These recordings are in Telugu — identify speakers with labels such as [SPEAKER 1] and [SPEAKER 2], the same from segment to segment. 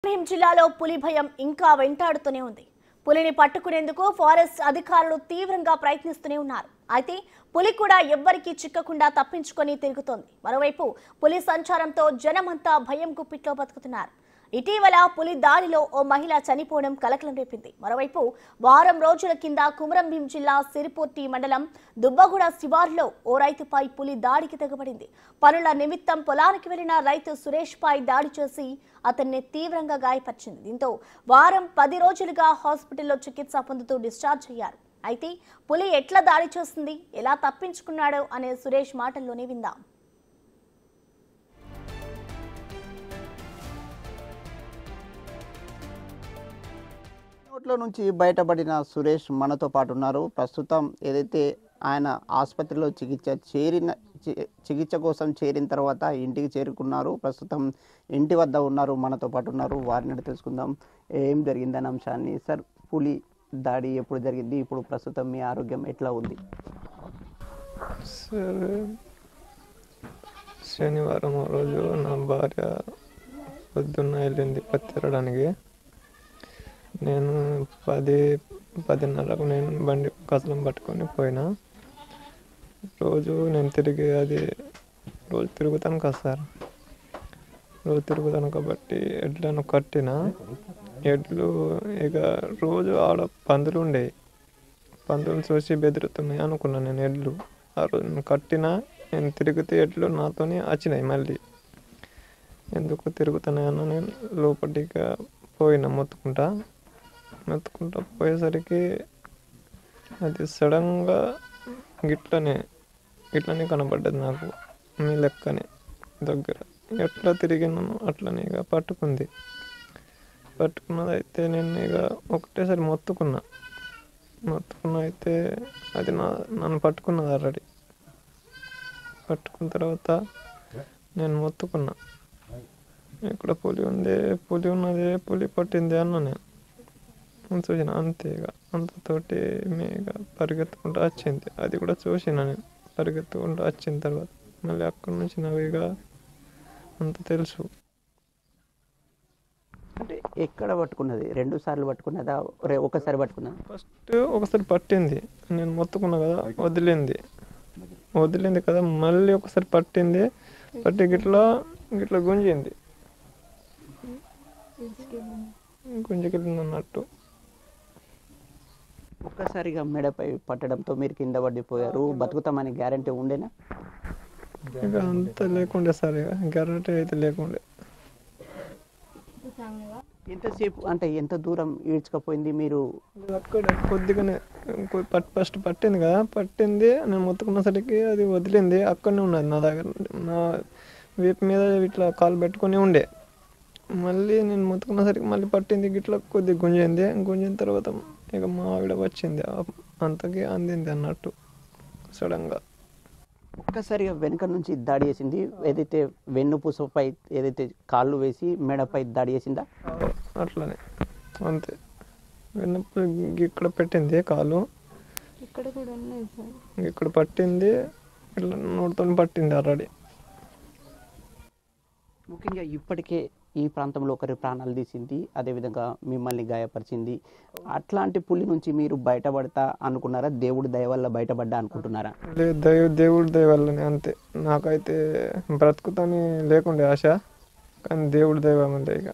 [SPEAKER 1] కొమరం జిల్లాలో పులి భయం ఇంకా వెంటాడుతూనే ఉంది. పులిని పట్టుకునేందుకు ఫారెస్ట్ అధికారులు తీవ్రంగా ప్రయత్నిస్తూనే ఉన్నారు. అయితే పులి కూడా ఎవ్వరికీ చిక్కకుండా తప్పించుకొని తిరుగుతోంది. మరోవైపు పులి సంచారంతో జనమంతా భయం గుప్పిట్లో బతుకుతున్నారు. ఇటీవల పులి దాడిలో ఓ మహిళ చనిపోవడం కలకలం రేపింది. మరోవైపు వారం రోజుల కింద కొమరం జిల్లా సిరిపూర్తి మండలం దుబ్బగూడ శివారులో ఓ రైతుపై పులి దాడికి తెగబడింది. పనుల నిమిత్తం పొలానికి వెళ్లిన రైతు సురేష్ పై దాడి చేసి అతన్ని తీవ్రంగా గాయపరిచింది. దీంతో వారం 10 రోజులుగా హాస్పిటల్లో చికిత్స పొందుతూ డిశ్చార్జ్ అయ్యారు. అయితే పులి ఎట్లా దాడి చేస్తుంది, ఎలా తప్పించుకున్నాడో అనే సురేష్ మాటల్లోనే విందాం.
[SPEAKER 2] నోట్లో నుంచి బయటపడిన సురేష్ మనతో పాటు ఉన్నారు. ప్రస్తుతం ఏదైతే ఆయన ఆసుపత్రిలో చికిత్స కోసం చేరిన తర్వాత ఇంటికి చేరుకున్నారు. ప్రస్తుతం ఇంటి వద్ద ఉన్నారు, మనతో పాటు ఉన్నారు. వారిని తెలుసుకుందాం ఏం జరిగిందనే అంశాన్ని. సార్, పులి దాడి ఎప్పుడు జరిగింది, ఇప్పుడు ప్రస్తుతం మీ ఆరోగ్యం ఎట్లా ఉంది?
[SPEAKER 3] సార్, శనివారం రోజు నా భార్య పొద్దున్న వెళ్ళింది పత్తిరడానికి. నేను 10-10:30కు నేను బండి కసలం పట్టుకొని పోయినా. రోజు నేను రోజు తిరుగుతాను కదా సార్. రోజు తిరుగుతాను కాబట్టి ఎడ్లను కట్టిన. ఎడ్లు ఇక రోజు ఆడ పందులు ఉండేవి. పందులను చూసి బెదురుతున్నాయి అనుకున్నాను నేను. ఎడ్లు ఆ రోజు నేను కట్టినా. నేను తిరిగితే ఎడ్లు నాతోనే వచ్చినాయి. మళ్ళీ ఎందుకు తిరుగుతున్నాయన్న నేను లోపలికి పోయినా మొత్తుకుంటా పోయేసరికి అది సడన్గా గిట్లనే కనబడ్డది నాకు. మీ లెక్కనే దగ్గర ఎట్లా తిరిగినాను అట్లనే ఇక పట్టుకున్నది. అయితే నేను ఇక ఒకటేసారి మొత్తుకున్నా. అయితే అది నన్ను పట్టుకున్నది ఆల్రెడీ. పట్టుకున్న తర్వాత నేను మొత్తుకున్నా, ఇక్కడ పులి ఉన్నది, పులి పట్టింది అన్న నేను చూసిన. అంతే ఇక అంతతోటి ఇక పరిగెత్తుకుంటూ వచ్చింది. అది కూడా చూసిన నేను. పరిగెత్తుకుంటూ వచ్చిన తర్వాత మళ్ళీ అక్కడి నుంచి నాకు ఇక అంత తెలుసు.
[SPEAKER 2] అంటే ఎక్కడ పట్టుకున్నది? 2 సార్లు పట్టుకున్నదా, ఒకసారి పట్టుకున్నా?
[SPEAKER 3] ఫస్ట్ ఒకసారి పట్టింది, నేను మొత్తుకున్నా కదా, వదిలింది కదా. మళ్ళీ ఒకసారి పట్టి గిట్లా గుంజింది, గుంజుకెళ్ళింది అన్నట్టు.
[SPEAKER 2] ఒక్కసారిగా మెడపై పట్టడంతో మీరు కింద పడిపోయారు. బతుకుతామని గ్యారంటీ ఉండేనా?
[SPEAKER 3] ఇక అంత లేకుండే సార్, ఇక గ్యారంటీ అయితే లేకుండే.
[SPEAKER 2] ఎంతసేపు, అంటే ఎంత దూరం ఈడ్చుకపోయింది మీరు?
[SPEAKER 3] అక్కడ కొద్దిగానే ఫస్ట్ పట్టింది కదా, నేను మొత్తుకున్నసరికి అది వదిలింది. అక్కడనే ఉన్నది నా దగ్గర. నా వీపు మీద ఇట్లా కాలు పెట్టుకుని ఉండే. మళ్ళీ నేను మొత్తుకున్నసరికి మళ్ళీ పట్టింది, గిట్లా కొద్దిగా గుంజిన తర్వాత ఇక మా ఆవిడ వచ్చింది. అంతకి అందింది అన్నట్టు సడన్గా.
[SPEAKER 2] ఒక్కసారిగా వెనుక నుంచి దాడి చేసింది. ఏదైతే వెన్నుపూసపై ఏదైతే కాళ్ళు వేసి మెడపై దాడి చేసిందా?
[SPEAKER 3] అట్లనే అంతే. వెన్నప్పుడు ఇక్కడ పెట్టింది కాలు, ఇక్కడ పట్టింది, ఇట్లా నోటితో పట్టింది ఆల్రెడీ.
[SPEAKER 2] ముఖ్యంగా ఇప్పటికే ఈ ప్రాంతంలో ఒకరి ప్రాణాలు తీసింది, అదేవిధంగా మిమ్మల్ని గాయపరిచింది. అట్లాంటి పులి నుంచి మీరు బయటపడతా అనుకున్నారా? దేవుడి దయ వల్ల బయటపడ్డా అనుకుంటున్నారా?
[SPEAKER 3] దేవుడి దయ వల్లనే. అంతే. నాకైతే బ్రతుకుతాని లేకుండే ఆశ, కానీ దేవుడి దయ వల్లే. ఇక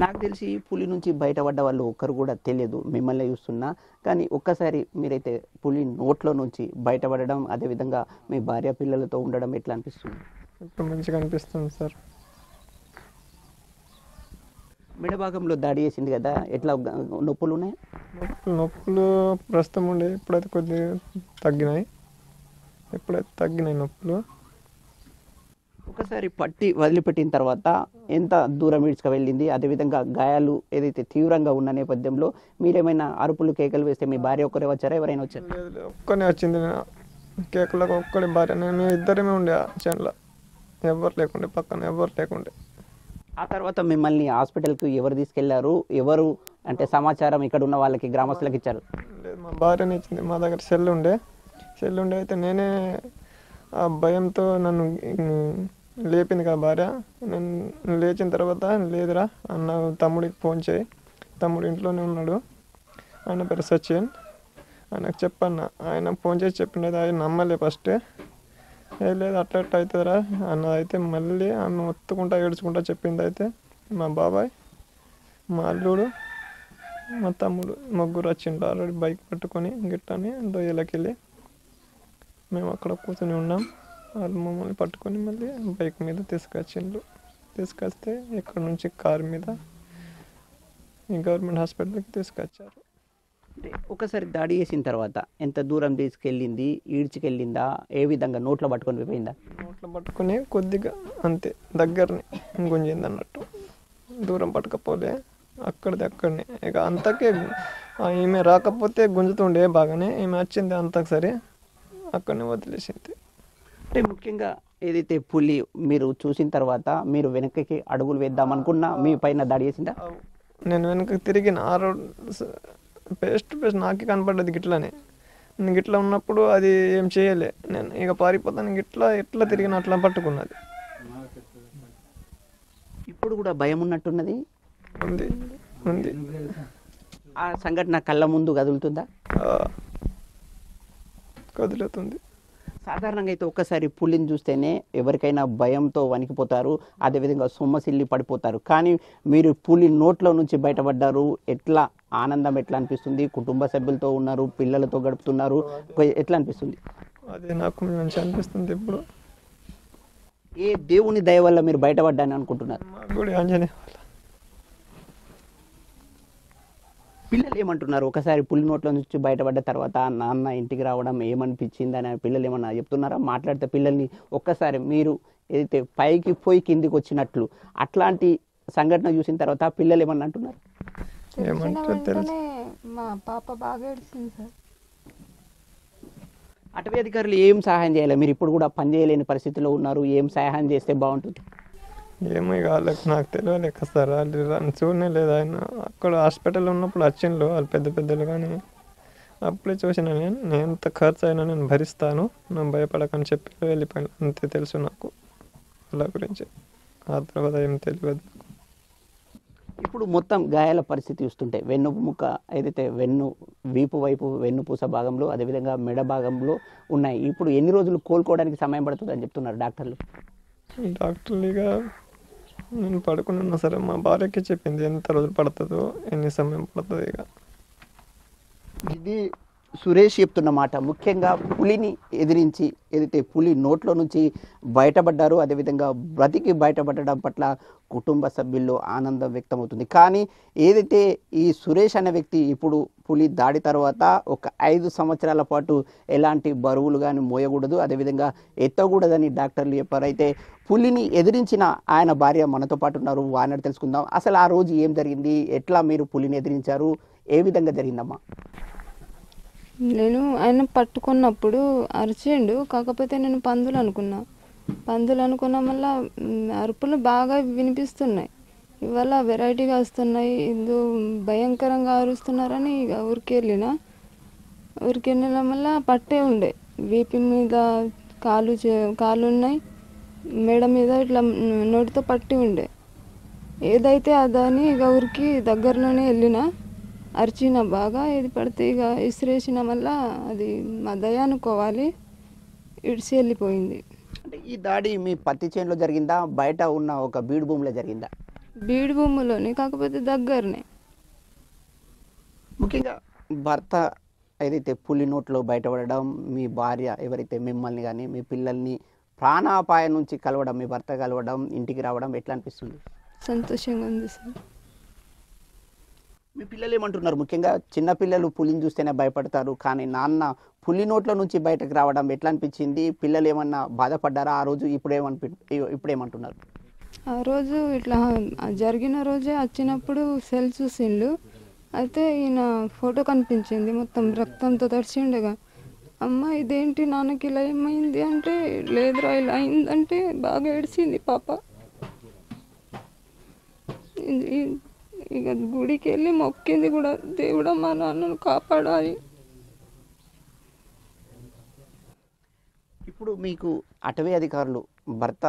[SPEAKER 2] నాకు తెలిసి పులి నుంచి బయటపడ్డ వాళ్ళు ఒక్కరు కూడా తెలియదు, మిమ్మల్ని చూస్తున్నా. కానీ ఒక్కసారి మీరైతే పులి నోట్లో నుంచి బయటపడడం, అదేవిధంగా మీ భార్య పిల్లలతో ఉండడం ఎట్లా అనిపిస్తుంది?
[SPEAKER 3] ఇప్పుడు మంచిగా అనిపిస్తుంది సార్.
[SPEAKER 2] మెడ భాగంలో దాడి చేసింది కదా, ఎట్లా నొప్పులు ఉన్నాయి?
[SPEAKER 3] నొప్పులు ప్రస్తుతం ఉండే, ఇప్పుడైతే కొద్దిగా తగ్గినాయి నొప్పులు.
[SPEAKER 2] ఒకసారి పట్టి వదిలిపెట్టిన తర్వాత ఎంత దూరం ఈడ్చుకు వెళ్ళింది? అదేవిధంగా గాయాలు ఏదైతే తీవ్రంగా ఉన్న నేపథ్యంలో మీరేమైనా అరుపులు కేకలు వేస్తే మీ భార్య ఒక్కరే వచ్చారా, ఎవరైనా వచ్చారు?
[SPEAKER 3] ఒక్కనే వచ్చింది. కేకలకు ఒక్కడే భార్య, నేను ఇద్దరమే ఉండే చేనులో. ఎవరు లేకుండే, పక్కన ఎవరు లేకుండే.
[SPEAKER 2] ఆ తర్వాత మిమ్మల్ని హాస్పిటల్కి ఎవరు తీసుకెళ్లారు? ఎవరు అంటే సమాచారం ఇక్కడ ఉన్న వాళ్ళకి, గ్రామస్తులకు ఇచ్చారు?
[SPEAKER 3] లేదు, మా భార్యనే ఇచ్చింది. మా దగ్గర సెల్ ఉండే అయితే నేనే ఆ భయంతో నన్ను లేపింది కదా భార్య. నేను లేచిన తర్వాత లేదురా అన్న తమ్ముడికి ఫోన్ చేయి, తమ్ముడు ఇంట్లోనే ఉన్నాడు, ఆయన పేరు సచిన్, ఆయనకు చెప్పన్న. ఆయన ఫోన్ చేసి చెప్పిండేది, ఆయన నమ్మలే ఫస్ట్. లేదు అట్లా అట్లా అవుతుందిరా అన్నదైతే మళ్ళీ ఆమె మొత్తుకుంటా ఏడ్చుకుంటా చెప్పింది. అయితే మా బాబాయ్, మా అల్లుడు, మా తమ్ముడు ముగ్గురు వచ్చిండ్రు ఆల్రెడీ బైక్ పట్టుకొని గిట్టని దొయ్యలకి వెళ్ళి. మేము అక్కడ కూర్చొని ఉన్నాం. వాళ్ళు మమ్మల్ని పట్టుకొని మళ్ళీ బైక్ మీద తీసుకొచ్చిండ్రు. తీసుకొస్తే ఇక్కడ నుంచి కారు మీద ఈ గవర్నమెంట్ హాస్పిటల్కి తీసుకొచ్చారు.
[SPEAKER 2] అంటే ఒకసారి దాడి చేసిన తర్వాత ఎంత దూరం తీసుకెళ్ళింది, ఈడ్చుకెళ్ళిందా, ఏ విధంగా నోట్లో పట్టుకొని పోయిందా?
[SPEAKER 3] నోట్లో పట్టుకొని కొద్దిగా అంతే దగ్గరనే గుంజింది అన్నట్టు, దూరం పట్టుకపోలే, అక్కడిది అక్కడనే. ఇక అంతకే ఈమె రాకపోతే గుంజుతుండే బాగానే, ఈమె వచ్చింది అంతకు సరే అక్కడనే వదిలేసింది.
[SPEAKER 2] అంటే ముఖ్యంగా ఏదైతే పులి మీరు చూసిన తర్వాత మీరు వెనక్కి అడుగులు వేద్దామనుకున్నా మీ పైన దాడి చేసిందా?
[SPEAKER 3] నేను వెనక్కి తిరిగిన ఆ రోడ్ పేస్ట్ నాకే కనపడ్డది గిట్లనే. నేను గిట్లా ఉన్నప్పుడు అది ఏం చేయలే, నేను ఇక పారిపోతాను గిట్లా ఎట్లా తిరిగిన అట్లా పట్టుకున్నది.
[SPEAKER 2] ఇప్పుడు కూడా భయం ఉన్నట్టున్నది.
[SPEAKER 3] ఉంది ఉంది.
[SPEAKER 2] ఆ సంఘటన కళ్ళ ముందు కదులుతుందా?
[SPEAKER 3] కదులుతుంది.
[SPEAKER 2] సాధారణంగా అయితే ఒక్కసారి పులిని చూస్తేనే ఎవరికైనా భయంతో వణికిపోతారు, అదేవిధంగా సొమ్మసిల్లి పడిపోతారు. కానీ మీరు పులి నోట్లో నుంచి బయటపడ్డారు, ఎట్లా ఆనందం ఎట్లా అనిపిస్తుంది? కుటుంబ సభ్యులతో ఉన్నారు, పిల్లలతో గడుపుతున్నారు, ఎట్లా అనిపిస్తుంది?
[SPEAKER 3] అదే నాకు మంచి అనిపిస్తుంది. ఇప్పుడు
[SPEAKER 2] ఏ దేవుని దయ వల్ల మీరు బయటపడ్డాని అనుకుంటున్నారు?
[SPEAKER 3] మా గుడి ఆంజనేయ వల్ల.
[SPEAKER 2] పిల్లలు ఏమంటున్నారు? ఒకసారి పులి నోట్లో నుంచి బయటపడ్డ తర్వాత నాన్న ఇంటికి రావడం ఏమనిపించింది అని పిల్లలు ఏమన్నా చెప్తున్నారా? మాట్లాడితే పిల్లల్ని ఒక్కసారి మీరు ఏదైతే పైకి పోయి కిందికి వచ్చినట్లు అట్లాంటి సంఘటన చూసిన తర్వాత పిల్లలు ఏమన్నా అంటున్నారు?
[SPEAKER 3] ఏమంటారు తెలుసు.
[SPEAKER 4] మా పాప బాగా ఏడిచింది సార్.
[SPEAKER 2] అటవీ అధికారులు ఏం సహాయం చేయాలి? మీరు ఇప్పుడు కూడా పని చేయలేని పరిస్థితిలో ఉన్నారు, ఏం సహాయం చేస్తే బాగుంటుంది?
[SPEAKER 3] ఏమో ఇక వాళ్ళకి నాకు తెలియలేక సార్, వాళ్ళు చూడనే లేదు. ఆయన అక్కడ హాస్పిటల్లో ఉన్నప్పుడు వచ్చిండ్రు వాళ్ళు పెద్ద పెద్దలు, కానీ అప్పుడే చూసిన నేను ఎంత ఖర్చు అయినా నేను భరిస్తాను, నేను భయపడకని చెప్పి వెళ్ళిపోయాను. అంతే తెలుసు నాకు వాళ్ళ గురించి, ఆ తర్వాత ఏం తెలియదు.
[SPEAKER 2] ఇప్పుడు మొత్తం గాయాల పరిస్థితి చూస్తుంటే వెన్నుముక ఏదైతే వీపు వైపు వెన్నుపూస భాగంలో, అదేవిధంగా మెడ భాగంలో ఉన్నాయి. ఇప్పుడు ఎన్ని రోజులు కోలుకోవడానికి సమయం పడుతుంది అని చెప్తున్నారు డాక్టర్లు?
[SPEAKER 3] డాక్టర్లు ఇక నేను పడుకుని ఉన్నా సరే మా భార్యకి చెప్పింది ఎంత రోజులు పడుతుందో, ఎన్ని సమయం పడుతుంది. ఇక
[SPEAKER 2] ఇది సురేష్ చెప్తున్న మాట. ముఖ్యంగా పులిని ఎదిరించి ఏదైతే పులి నోట్లో నుంచి బయటపడ్డారో, అదేవిధంగా బ్రతికి బయటపడడం పట్ల కుటుంబ సభ్యుల్లో ఆనందం వ్యక్తమవుతుంది. కానీ ఏదైతే ఈ సురేష్ అనే వ్యక్తి ఇప్పుడు పులి దాడి తర్వాత ఒక 5 సంవత్సరాల పాటు ఎలాంటి బరువులు కానీ మోయకూడదు, అదేవిధంగా ఎత్తకూడదని డాక్టర్లు చెప్పారు. అయితే పులిని ఎదిరించిన ఆయన భార్య మనతో పాటు ఉన్నారు, వారిని తెలుసుకుందాం. అసలు ఆ రోజు ఏం జరిగింది, ఎట్లా మీరు పులిని ఎదిరించారు, ఏ విధంగా జరిగిందమ్మా?
[SPEAKER 4] నేను ఆయన పట్టుకున్నప్పుడు అరిచిండు, కాకపోతే నేను పందులు అనుకున్నా మళ్ళీ అరుపులు బాగా వినిపిస్తున్నాయి. ఇవాళ వెరైటీగా వస్తున్నాయి, ఇది భయంకరంగా అరుస్తున్నారని ఇక ఊరికి వెళ్ళిన వల్ల పట్టే ఉండే, వీపు మీద కాళ్ళు ఉన్నాయి, మెడ మీద ఇట్లా నోటితో పట్టి ఉండే. ఏదైతే అదని ఇక ఊరికి దగ్గరలోనే వెళ్ళిన, అరిచిన బాగా, ఇది పడితే ఇక ఇసిరేసిన వల్ల అది మా దయ అనుకోవాలి, ఇడిసి వెళ్ళిపోయింది.
[SPEAKER 2] అంటే ఈ దాడి మీ పత్తి చేనులో జరిగిందా, బయట ఉన్న ఒక బీడు భూమిలో జరిగిందా?
[SPEAKER 4] బీడు భూములోనే, కాకపోతే దగ్గరనే.
[SPEAKER 2] ముఖ్యంగా భర్త ఏదైతే పులి నోట్లో బయటపడడం, మీ భార్య ఎవరైతే మిమ్మల్ని కానీ మీ పిల్లల్ని ప్రాణాపాయం నుంచి కలవడం, మీ భర్త కలవడం, ఇంటికి రావడం ఎట్లా అనిపిస్తుంది?
[SPEAKER 4] సంతోషంగా ఉంది సార్.
[SPEAKER 2] మీ పిల్లలు ఏమంటున్నారు? ముఖ్యంగా చిన్నపిల్లలు పులిని చూస్తేనే భయపడతారు, కానీ నాన్న పులి నోట్ల నుంచి బయటకు రావడం ఎట్లా అనిపించింది? పిల్లలు ఏమన్నా బాధపడ్డారా ఆ రోజు? ఇప్పుడేమంటున్నారు?
[SPEAKER 4] ఆ రోజు ఇట్లా జరిగిన రోజే వచ్చినప్పుడు సెల్ చూసిండు, అయితే ఈయన ఫోటో కనిపించింది, మొత్తం రక్తంతో తడిచిండగా. అమ్మ ఇదేంటి నాన్నకి ఇలా ఏమైంది అంటే, లేదురా ఇలా అయిందంటే బాగా ఏడిచింది పాప. ఇక గుడికి వెళ్ళి మొక్కింది కూడా, దేవుడా మా నాన్నను కాపాడాలి.
[SPEAKER 2] ఇప్పుడు మీకు అటవీ అధికారులు భర్త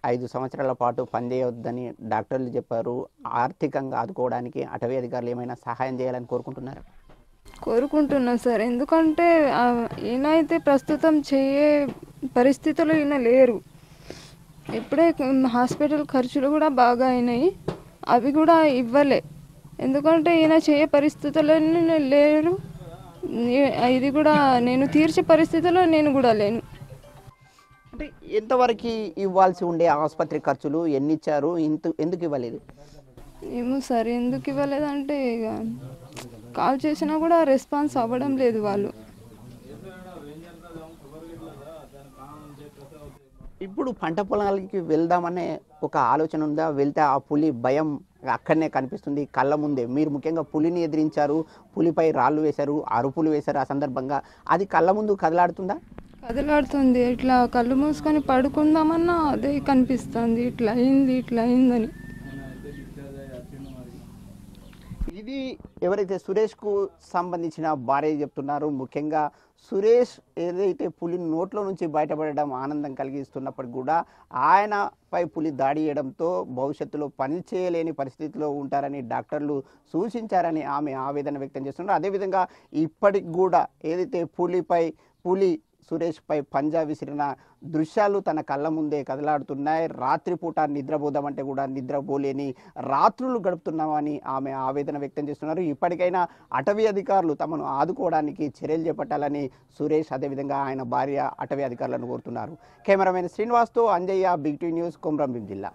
[SPEAKER 2] 5 సంవత్సరాల పాటు పనిచేయొద్దని డాక్టర్లు చెప్పారు. ఆర్థికంగా ఆదుకోవడానికి అటవీ అధికారులు ఏమైనా సహాయం చేయాలని కోరుకుంటున్నారు?
[SPEAKER 4] కోరుకుంటున్నా సార్, ఎందుకంటే ఈయన అయితే ప్రస్తుతం చేయే పరిస్థితులు ఈయన లేరు. ఇప్పుడే హాస్పిటల్ ఖర్చులు కూడా బాగా అయినాయి, అవి కూడా ఇవ్వలే. ఎందుకంటే ఈయన చేయే పరిస్థితుల్లో లేరు. ఇది కూడా నేను తీర్చే పరిస్థితిలో నేను కూడా లేను.
[SPEAKER 2] అంటే ఎంతవరకు ఇవ్వాల్సి ఉండే ఆసుపత్రి ఖర్చులు ఎన్ని ఇచ్చారు, ఎందుకు ఇవ్వలేదు?
[SPEAKER 4] ఏమో సార్, ఎందుకు ఇవ్వలేదంటే ఇక కాల్ చేసినా కూడా రెస్పాన్స్ అవ్వడం లేదు వాళ్ళు.
[SPEAKER 2] ఇప్పుడు పంట పొలాలకి వెళ్దామనే ఒక ఆలోచన ఉందా? వెళ్తే ఆ పులి భయం అక్కడనే కనిపిస్తుంది కళ్ళ ముందే. మీరు ముఖ్యంగా పులిని ఎదిరించారు, పులిపై రాళ్ళు వేశారు, అరుపులు వేశారు. ఆ సందర్భంగా అది కళ్ళ ముందు కదలాడుతుందా?
[SPEAKER 4] కదలాడుతుంది. ఇట్లా కళ్ళు మూసుకొని పడుకుందామన్నా అదే కనిపిస్తుంది, ఇట్లా అయిందని.
[SPEAKER 2] ఇది ఎవరైతే సురేష్కు సంబంధించిన భార్య చెప్తున్నారు. ముఖ్యంగా సురేష్ ఏదైతే పులి నోట్లో నుంచి బయటపడడం ఆనందం కలిగిస్తున్నప్పటికీ కూడా ఆయనపై పులి దాడి చేయడంతో భవిష్యత్తులో పని చేయలేని పరిస్థితిలో ఉంటారని డాక్టర్లు సూచించారని ఆమె ఆవేదన వ్యక్తం చేస్తున్నారు. అదేవిధంగా ఇప్పటికి కూడా ఏదైతే పులి సురేష్పై పంజా విసిరిన దృశ్యాలు తన కళ్ళ ముందే కదలాడుతున్నాయి. రాత్రిపూట నిద్రపోదామంటే కూడా నిద్రపోలేని రాత్రులు గడుపుతున్నామని ఆమె ఆవేదన వ్యక్తం చేస్తున్నారు. ఇప్పటికైనా అటవీ అధికారులు తమను ఆదుకోవడానికి చర్యలు చేపట్టాలని సురేష్ అదేవిధంగా ఆయన భార్య అటవీ అధికారులను కోరుతున్నారు. కెమెరామెన్ శ్రీనివాస్తో Anjaiah, big TV news, Komaram Bheem జిల్లా.